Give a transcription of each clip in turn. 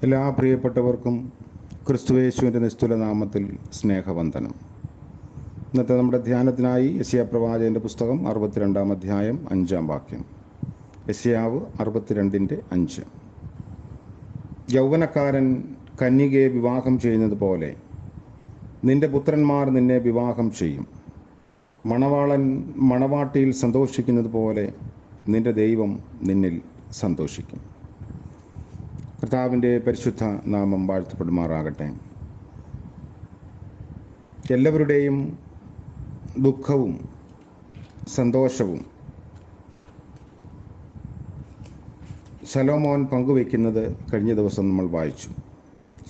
എല്ലാ പ്രിയപ്പെട്ടവർക്കും ക്രിസ്തുയേശുവിൻ്റെ നിസ്തുല നാമത്തിൽ സ്നേഹവന്ദനം. ഇന്നത്തെ നമ്മുടെ ധ്യാനത്തിനായി യെശയ്യാ പ്രവാചകൻ്റെ പുസ്തകം 62-ാം അധ്യായം 5-ാം വാക്യം. യെശയ്യാവ് 62:5. യൗവനക്കാരൻ കന്യകയെ വിവാഹം ചെയ്യുന്നത് പോലെ നിന്റെ പുത്രന്മാർ നിന്നെ വിവാഹം ചെയ്യും. മണവാളൻ മണവാട്ടിയിൽ സന്തോഷിക്കുന്നത് പോലെ നിന്റെ ദൈവം നിന്നിൽ സന്തോഷിക്കും. കർത്താവിൻ്റെ പരിശുദ്ധ നാമം വാഴ്ത്തപ്പെടുമാറാകട്ടെ. എല്ലാവരുടെയും ദുഃഖവും സന്തോഷവും ശലോമോൻ പങ്കുവയ്ക്കുന്നത് കഴിഞ്ഞ ദിവസം നമ്മൾ വായിച്ചു.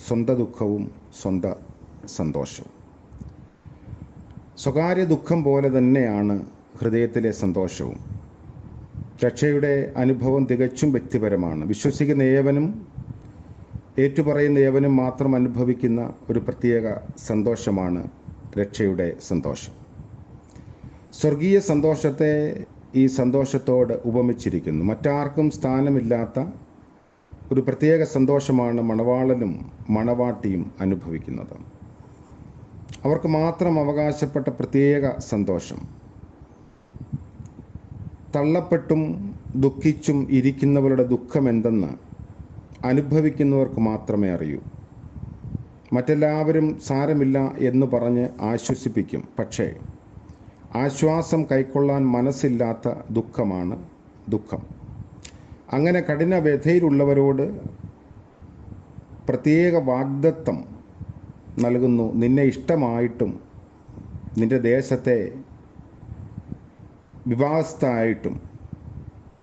സ്വന്ത ദുഃഖവും സ്വന്ത സന്തോഷവും. സ്വകാര്യ ദുഃഖം പോലെ തന്നെയാണ് ഹൃദയത്തിലെ സന്തോഷവും. രക്ഷയുടെ അനുഭവം തികച്ചും വ്യക്തിപരമാണ്. വിശ്വസിക്കുന്ന ഏവനും ഏറ്റുപറയുന്ന ഏവനും മാത്രം അനുഭവിക്കുന്ന ഒരു പ്രത്യേക സന്തോഷമാണ് രക്ഷയുടെ സന്തോഷം. സ്വർഗീയ സന്തോഷത്തെ ഈ സന്തോഷത്തോട് ഉപമിച്ചിരിക്കുന്നു. മറ്റാർക്കും സ്ഥാനമില്ലാത്ത ഒരു പ്രത്യേക സന്തോഷമാണ് മണവാളനും മണവാട്ടിയും അനുഭവിക്കുന്നത്. അവർക്ക് മാത്രം അവകാശപ്പെട്ട പ്രത്യേക സന്തോഷം. തള്ളപ്പെട്ടും ദുഃഖിച്ചും ഇരിക്കുന്നവരുടെ ദുഃഖമെന്തെന്ന് അനുഭവിക്കുന്നവർക്ക് മാത്രമേ അറിയൂ. മറ്റെല്ലാവരും സാരമില്ല എന്ന് പറഞ്ഞ് ആശ്വസിപ്പിക്കും. പക്ഷേ ആശ്വാസം കൈക്കൊള്ളാൻ മനസ്സില്ലാത്ത ദുഃഖമാണ് ദുഃഖം. അങ്ങനെ കഠിന വ്യഥയിലുള്ളവരോട് പ്രത്യേക വാഗ്ദത്തം നൽകുന്നു. നിന്നെ ഇഷ്ടമായിട്ടും നിന്റെ ദേശത്തെ വിവാഹസ്ഥയായിട്ടും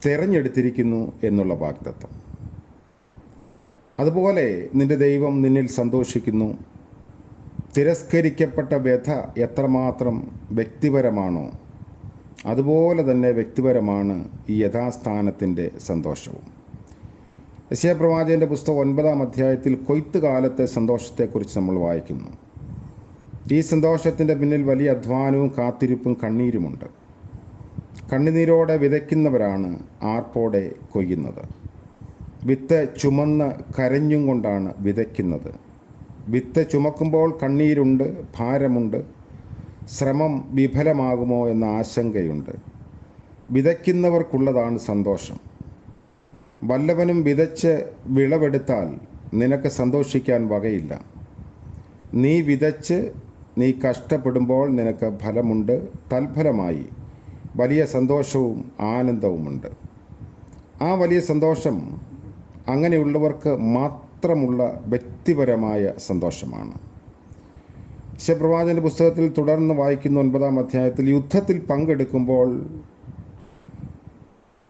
തിരഞ്ഞെടുത്തിരിക്കുന്നു എന്നുള്ള വാഗ്ദത്തം. അതുപോലെ നിന്റെ ദൈവം നിന്നിൽ സന്തോഷിക്കുന്നു. തിരസ്കരിക്കപ്പെട്ട വ്യഥ എത്രമാത്രം വ്യക്തിപരമാണോ അതുപോലെ തന്നെ വ്യക്തിപരമാണ് ഈ യഥാസ്ഥാനത്തിൻ്റെ സന്തോഷവും. യെശയ്യാ പ്രവാചകൻ്റെ പുസ്തകം 9-ാം അധ്യായത്തിൽ കൊയ്ത്ത് കാലത്തെ സന്തോഷത്തെക്കുറിച്ച് നമ്മൾ വായിക്കുന്നു. ഈ സന്തോഷത്തിൻ്റെ പിന്നിൽ വലിയ അധ്വാനവും കാത്തിരിപ്പും കണ്ണീരുമുണ്ട്. കണ്ണുനീരോടെ വിതയ്ക്കുന്നവരാണ് ആർപ്പോടെ കൊയ്യുന്നത്. വിത്ത് ചുമന്ന് കരഞ്ഞും കൊണ്ടാണ് വിതയ്ക്കുന്നത്. വിത്ത് ചുമക്കുമ്പോൾ കണ്ണീരുണ്ട്, ഭാരമുണ്ട്, ശ്രമം വിഫലമാകുമോ എന്ന ആശങ്കയുണ്ട്. വിതയ്ക്കുന്നവർക്കുള്ളതാണ് സന്തോഷം. വല്ലവനും വിതച്ച് വിളവെടുത്താൽ നിനക്ക് സന്തോഷിക്കാൻ വകയില്ല. നീ വിതച്ച് നീ കഷ്ടപ്പെടുമ്പോൾ നിനക്ക് ഫലമുണ്ട്. തൽഫലമായി വലിയ സന്തോഷവും ആനന്ദവുമുണ്ട്. ആ വലിയ സന്തോഷം അങ്ങനെയുള്ളവർക്ക് മാത്രമുള്ള വ്യക്തിപരമായ സന്തോഷമാണ്. യെശയ്യാ പ്രവാചകന്റെ പുസ്തകത്തിൽ തുടർന്ന് വായിക്കുന്ന 9-ാം അധ്യായത്തിൽ യുദ്ധത്തിൽ പങ്കെടുക്കുമ്പോൾ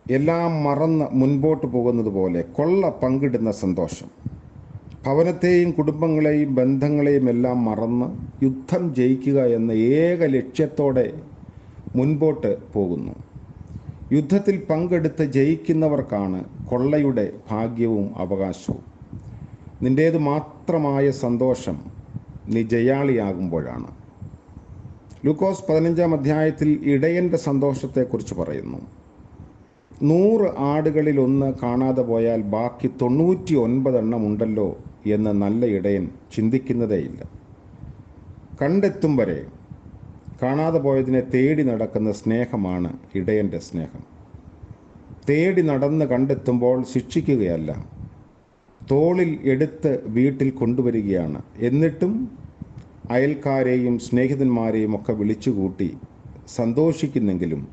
എല്ലാം മറന്ന് മുൻപോട്ട് പോകുന്നത് പോലെ കൊള്ള പങ്കിടുന്ന സന്തോഷം. ഭവനത്തെയും കുടുംബങ്ങളെയും ബന്ധങ്ങളെയും എല്ലാം മറന്ന് യുദ്ധം ജയിക്കുക എന്ന ഏക ലക്ഷ്യത്തോടെ മുൻപോട്ട് പോകുന്നു. യുദ്ധത്തിൽ പങ്കെടുത്ത് ജയിക്കുന്നവർക്കാണ് കൊള്ളയുടെ ഭാഗ്യവും അവകാശവും. നിൻ്റേത് മാത്രമായ സന്തോഷം നീ ജയാളിയാകുമ്പോഴാണ്. ലൂക്കോസ് 15-ാം അധ്യായത്തിൽ ഇടയൻ്റെ സന്തോഷത്തെക്കുറിച്ച് പറയുന്നു. 100 ആടുകളിൽ ഒന്ന് കാണാതെ പോയാൽ ബാക്കി 99 എണ്ണം ഉണ്ടല്ലോ എന്ന് നല്ല ഇടയൻ ചിന്തിക്കുന്നതേയില്ല. കണ്ടെത്തും വരെ കാണാതെ പോയതിനെ തേടി നടക്കുന്ന സ്നേഹമാണ് ഇടയൻ്റെ സ്നേഹം. തേടി നടന്ന് കണ്ടെത്തുമ്പോൾ ശിക്ഷിക്കുകയല്ല, തോളിൽ എടുത്ത് വീട്ടിൽ കൊണ്ടുവരികയാണ്. എന്നിട്ടും അയൽക്കാരെയും സ്നേഹിതന്മാരെയും ഒക്കെ വിളിച്ചുകൂട്ടി സന്തോഷിക്കുന്നെങ്കിലും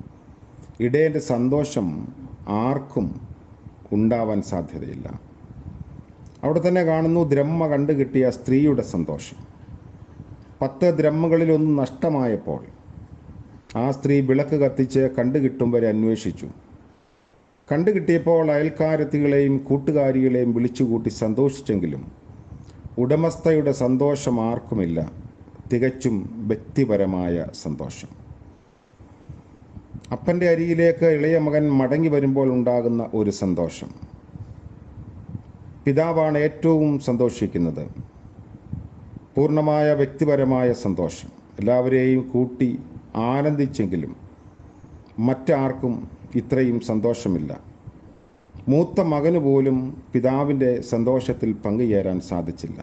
ഇടയൻ്റെ സന്തോഷം ആർക്കും ഉണ്ടാവാൻ സാധ്യതയില്ല. അവിടെ തന്നെ കാണുന്നു ദ്രഹ്മ കണ്ടുകിട്ടിയ സ്ത്രീയുടെ സന്തോഷം. 10 ദ്രഹ്മകളിലൊന്ന് നഷ്ടമായപ്പോൾ ആ സ്ത്രീ വിളക്ക് കത്തിച്ച് കണ്ടുകിട്ടും വരെ അന്വേഷിച്ചു. കണ്ടുകിട്ടിയപ്പോൾ അയൽക്കാരത്തികളെയും കൂട്ടുകാരികളെയും വിളിച്ചുകൂട്ടി സന്തോഷിച്ചെങ്കിലും ഉടമസ്ഥയുടെ സന്തോഷം ആർക്കുമില്ല. തികച്ചും വ്യക്തിപരമായ സന്തോഷം. അപ്പൻ്റെ അരിയിലേക്ക് ഇളയ മകൻ മടങ്ങി വരുമ്പോൾ ഉണ്ടാകുന്ന ഒരു സന്തോഷം. പിതാവാണ് ഏറ്റവും സന്തോഷിക്കുന്നത്. പൂർണ്ണമായ വ്യക്തിപരമായ സന്തോഷം. എല്ലാവരെയും കൂട്ടി ആനന്ദിച്ചെങ്കിലും മറ്റാർക്കും ഇത്രയും സന്തോഷമില്ല. മൂത്ത മകന് പോലും പിതാവിൻ്റെ സന്തോഷത്തിൽ പങ്കുചേരാൻ സാധിച്ചില്ല.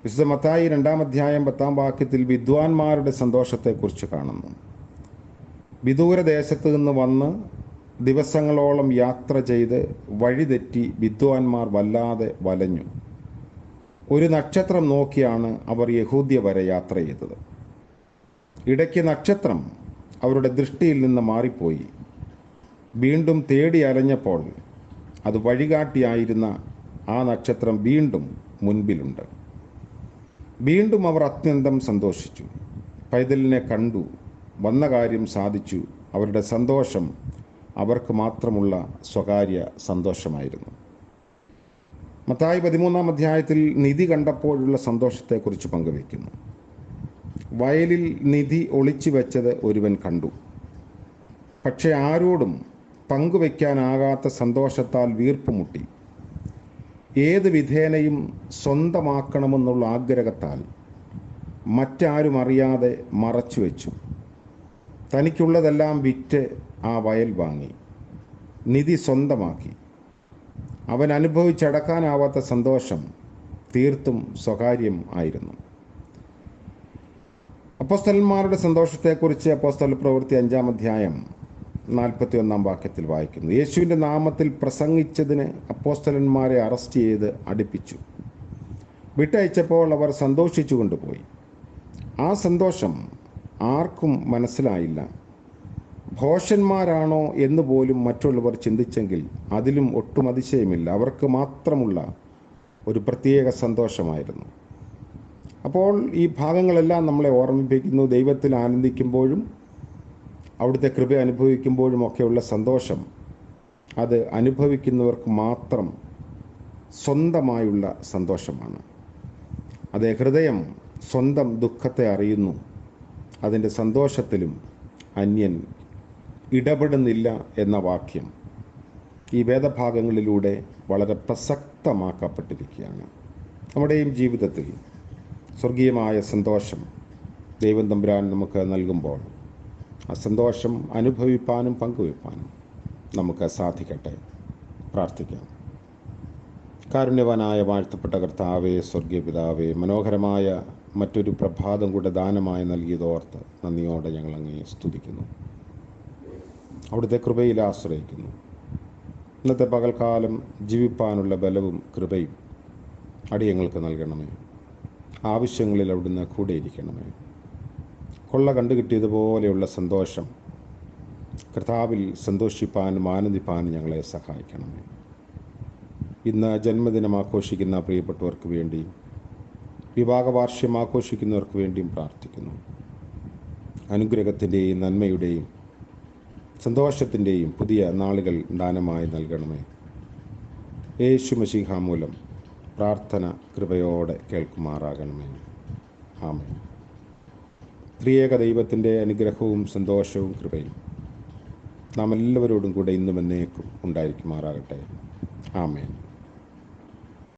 വിശുദ്ധ മത്തായി 2-ാം അധ്യായം 10-ാം വാക്യത്തിൽ വിദ്വാൻമാരുടെ സന്തോഷത്തെക്കുറിച്ച് കാണുന്നു. വിദൂരദേശത്ത് നിന്ന് വന്ന് ദിവസങ്ങളോളം യാത്ര ചെയ്ത് വഴിതെറ്റി വിദ്വാൻമാർ വല്ലാതെ വലഞ്ഞു. ഒരു നക്ഷത്രം നോക്കിയാണ് അവർ യഹൂദ്യ വരെ യാത്ര ചെയ്തത്. ഇടയ്ക്ക് നക്ഷത്രം അവരുടെ ദൃഷ്ടിയിൽ നിന്ന് മാറിപ്പോയി. വീണ്ടും തേടി അലഞ്ഞപ്പോൾ അത് വഴികാട്ടിയായിരുന്ന ആ നക്ഷത്രം വീണ്ടും മുൻപിലുണ്ട്. വീണ്ടും അവർ അത്യന്തം സന്തോഷിച്ചു. പൈതലിനെ കണ്ടു, വന്ന കാര്യം സാധിച്ചു. അവരുടെ സന്തോഷം അവർക്ക് മാത്രമുള്ള സ്വകാര്യ സന്തോഷമായിരുന്നു. മത്തായി 13-ാം അധ്യായത്തിൽ നിധി കണ്ടപ്പോഴുള്ള സന്തോഷത്തെക്കുറിച്ച് പങ്കുവയ്ക്കുന്നു. വയലിൽ നിധി ഒളിച്ചു വെച്ചത് ഒരുവൻ കണ്ടു. പക്ഷെ ആരോടും പങ്കുവയ്ക്കാനാകാത്ത സന്തോഷത്താൽ വീർപ്പുമുട്ടി. ഏത് വിധേനയും സ്വന്തമാക്കണമെന്നുള്ള ആഗ്രഹത്താൽ മറ്റാരും അറിയാതെ മറച്ചു വെച്ചു. തനിക്കുള്ളതെല്ലാം വിറ്റ് ആ വയൽ വാങ്ങി, നിധി സ്വന്തമാക്കി. അവൻ അനുഭവിച്ചടക്കാനാവാത്ത സന്തോഷം തീർത്തും സ്വകാര്യം ആയിരുന്നു. അപ്പോസ്തലന്മാരുടെ സന്തോഷത്തെക്കുറിച്ച് അപ്പോസ്തല പ്രവൃത്തി 5-ാം അധ്യായം 41-ാം വാക്യത്തിൽ വായിക്കുന്നു. യേശുവിൻ്റെ നാമത്തിൽ പ്രസംഗിച്ചതിന് അപ്പോസ്തലന്മാരെ അറസ്റ്റ് ചെയ്ത് അടുപ്പിച്ചു. വിട്ടയച്ചപ്പോൾ അവർ സന്തോഷിച്ചു കൊണ്ടുപോയി. ആ സന്തോഷം ആർക്കും മനസ്സിലായില്ല. ഭോഷന്മാരാണോ എന്ന് പോലും മറ്റുള്ളവർ ചിന്തിച്ചെങ്കിൽ അതിലും ഒട്ടും അതിശയമില്ല. അവർക്ക് മാത്രമുള്ള ഒരു പ്രത്യേക സന്തോഷമായിരുന്നു. അപ്പോൾ ഈ ഭാഗങ്ങളെല്ലാം നമ്മളെ ഓർമ്മിപ്പിക്കുന്നു, ദൈവത്തിൽ ആനന്ദിക്കുമ്പോഴും അവിടുത്തെ കൃപ അനുഭവിക്കുമ്പോഴും ഒക്കെയുള്ള സന്തോഷം അത് അനുഭവിക്കുന്നവർക്ക് മാത്രം സ്വന്തമായുള്ള സന്തോഷമാണ്. അതേ ഹൃദയം സ്വന്തം ദുഃഖത്തെ അറിയുന്നു. അതിൻ്റെ സന്തോഷത്തിലും അന്യൻ ഇടപെടുന്നില്ല എന്ന വാക്യം ഈ വേദഭാഗങ്ങളിലൂടെ വളരെ പ്രസക്തമാക്കപ്പെട്ടിരിക്കുകയാണ്. നമ്മുടെയും ജീവിതത്തിൽ സ്വർഗീയമായ സന്തോഷം ദൈവം തമ്പുരാൻ നമുക്ക് നൽകുമ്പോൾ ആ സന്തോഷം അനുഭവിപ്പാനും പങ്കുവയ്പ്പാനും നമുക്ക് സാധിക്കട്ടെ. പ്രാർത്ഥിക്കാം. കാരുണ്യവാനായ വാഴ്ത്തപ്പെട്ട കർത്താവേ, സ്വർഗീയ പിതാവേ, മനോഹരമായ മറ്റൊരു പ്രഭാതം കൂടെ ദാനമായി നൽകിയതോർത്ത് നന്ദിയോടെ ഞങ്ങൾ അങ്ങേ സ്തുതിക്കുന്നു. അവിടുത്തെ കൃപയിൽ ആശ്രയിക്കുന്നു. ഇന്നത്തെ പകൽക്കാലം ജീവിപ്പാനുള്ള ബലവും കൃപയും അടിയങ്ങൾക്ക് നൽകണമേ. ആവശ്യങ്ങളിൽ അവിടുന്ന് കൂടെയിരിക്കണമേ. കൊള്ള കണ്ടുകിട്ടിയതുപോലെയുള്ള സന്തോഷം കർത്താവിൽ സന്തോഷിപ്പാനും ആനന്ദിപ്പാനും ഞങ്ങളെ സഹായിക്കണമേ. ഇന്ന് ജന്മദിനം ആഘോഷിക്കുന്ന പ്രിയപ്പെട്ടവർക്ക് വേണ്ടിയും വിവാഹവാർഷികം ആഘോഷിക്കുന്നവർക്ക് വേണ്ടിയും പ്രാർത്ഥിക്കുന്നു. അനുഗ്രഹത്തിൻ്റെയും നന്മയുടെയും സന്തോഷത്തിൻ്റെയും പുതിയ നാളുകൾ ദാനമായി നൽകണമേ. യേശു മശീഹ മൂലം പ്രാർത്ഥന കൃപയോടെ കേൾക്കുമാറാകണമേ. ആമേൻ. ത്രിയേക ദൈവത്തിൻ്റെ അനുഗ്രഹവും സന്തോഷവും കൃപയും നാം എല്ലാവരോടും കൂടെ ഇന്നും എന്നേക്കും ഉണ്ടായിരിക്കുമാറാകട്ടെ. ആമേൻ.